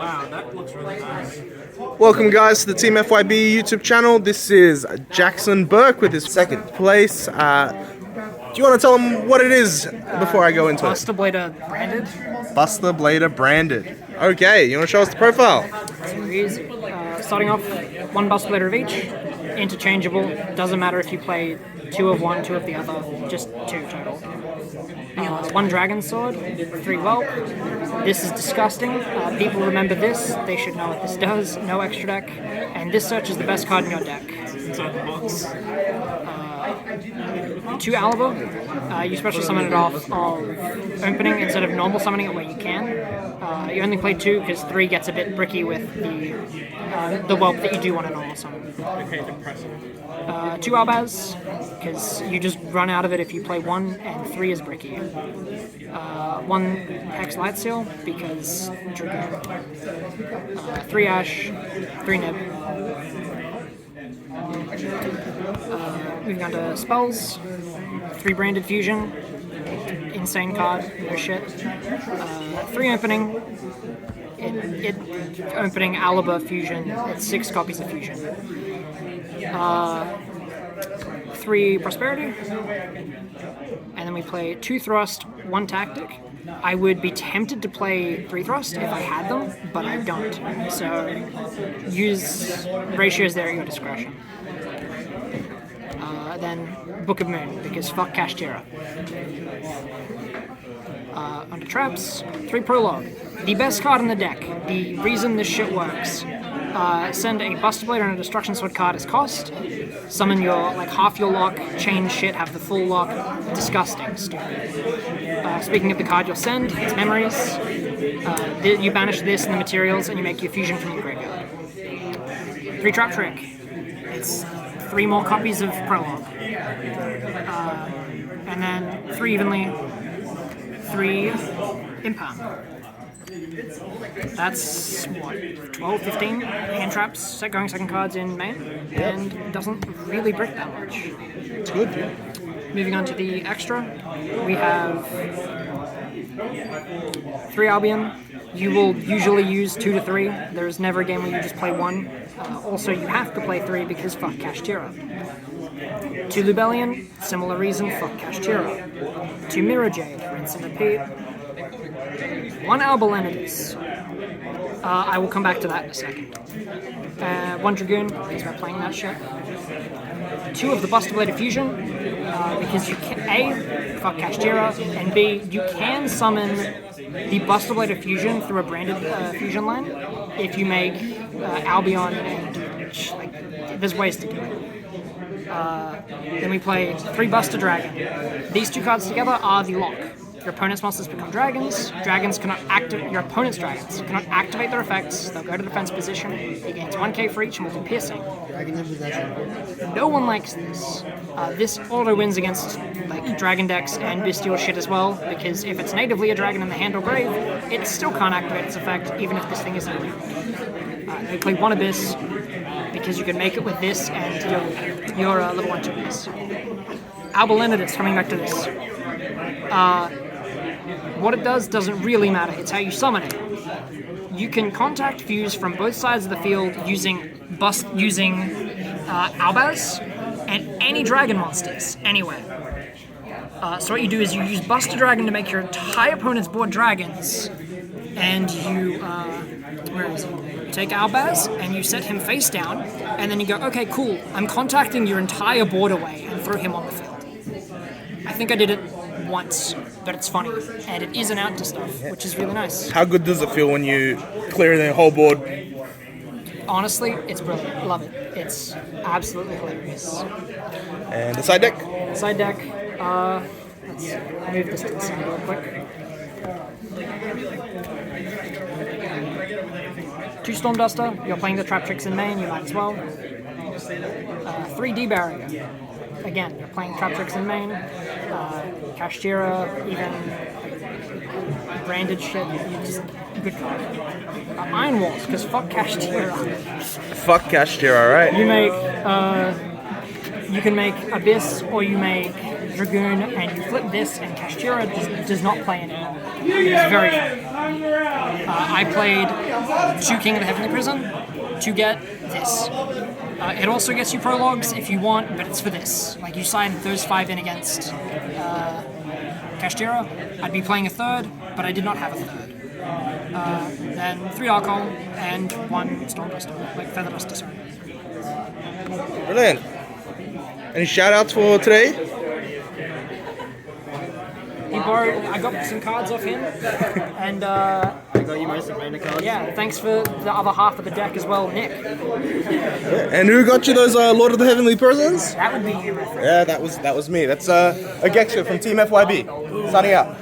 Wow, that looks really nice. Welcome guys to the Team FYB YouTube channel. This is Jackson Burke with his second place. Do you want to tell them what it is before I go into it? Buster Blader branded. Buster Blader branded. Okay, you want to show us the profile? Super easy. Starting off, one Buster Blader of each. Interchangeable. Doesn't matter if you play 2 of one, 2 of the other. Just 2 total. 1 Dragon Sword, 3 Whelp. This is disgusting. People remember this. They should know what this does. No extra deck. And this search is the best card in your deck. Inside the box. 2 Aliber. You special summon it off of opening instead of normal summoning it where you can. You only play 2 because 3 gets a bit bricky with the Whelp that you do want to normal summon. Okay, depressing. 2 Albaz, because you just run out of it if you play 1, and 3 is bricky. 1 Hex Light Seal, because Dragoon. 3 Ash, 3 Nib. Moving on to spells, 3 Branded Fusion, insane card, no shit. 3 Opening, it opening Aliber Fusion, it's 6 copies of Fusion. 3 Prosperity, and then we play 2 Thrust, 1 Tactic. I would be tempted to play 3 Thrust if I had them, but I don't. So use ratios there at your discretion. Then Book of Moon, because fuck Kashtira. Under traps, 3 Prologue. The best card in the deck. The reason this shit works. Send a Buster Blade and a Destruction Sword card as cost. Summon your, half your lock, chain shit, have the full lock. Disgusting, stupid. Speaking of the card you'll send, it's Memories. You banish this and the materials and you make your fusion from your graveyard. 3 Trap Trick. It's 3 more copies of Prologue. And then 3 Evenly. 3 Impound. That's, what, 12, 15 hand traps, set going second cards in main, and doesn't really brick that much. It's good, yeah. Moving on to the extra, we have 3 Albion. You will usually use 2 to 3. There's never a game where you just play 1. Also, you have to play 3 because fuck Kashtira. 2 Lubellion, similar reason, fuck Kashtira. 2 Mirror Jade, rinse and repeat. 1 Albalenidus. I will come back to that in a second. 1 Dragoon, because we're playing that shit. 2 of the Buster Blade Fusion, because you can, A, fuck Kashtira, and B, you can summon the Buster Blade Fusion through a branded fusion line if you make Albion and there's ways to do it. Then we play 3 Buster Dragon. These 2 cards together are the lock. Your opponent's monsters become dragons. Dragons cannot activate. Your opponent's dragons cannot activate their effects. They'll go to defense position. It gains 1k for each and multi piercing. No one likes this. This auto wins against dragon decks and bestial shit as well, because if it's natively a dragon in the hand or grave, it still can't activate its effect even if this thing isn't around. They play 1 Abyss because you can make it with this and your level 1 2 Abyss. Albalenidus, coming back to this. What it does doesn't really matter, it's how you summon it. You can contact fuse from both sides of the field using Albaz and any dragon monsters, anywhere. So what you do is you use Buster Dragon to make your entire opponent's board dragons, and you, you take Albaz and you set him face down, and then you go, okay, cool, I'm contacting your entire board away, and throw him on the field. I think I did it once, but it's funny, and it is an out to stuff, which is really nice. How good does it feel when you clear the whole board? Honestly, it's brilliant. Love it. It's absolutely hilarious. And the side deck? Side deck, let's move this to the side real quick. 2 Storm Duster, you're playing the Trap Tricks in main, you might as well. 3 D-Barrier. Again, you're playing Trap Tricks in main. Kashtira, even branded shit, you just good card. Iron Walls, because fuck Kashtira. Fuck Kashtira, right? You make, you can make Abyss, or you make Dragoon, and you flip this, and Kashtira does not play anymore. It is very fun. I played 2 King of the Heavenly Prison to get this. It also gets you prologues if you want, but it's for this. Like, you side those 5 in against Kashtira. I'd be playing a 3rd, but I did not have a 3rd. Then 3 Archon and 1 Storm Duster, like Feather Duster, sorry. Brilliant. Any shout outs for today? I got some cards off him, and I got you most of cards. yeah, thanks for the other half of the deck as well, Nick. And who got you those Lord of the Heavenly Prisons? That would be you, my friend. Yeah, that was me. That's a Gextra from Team FYB. Signing out.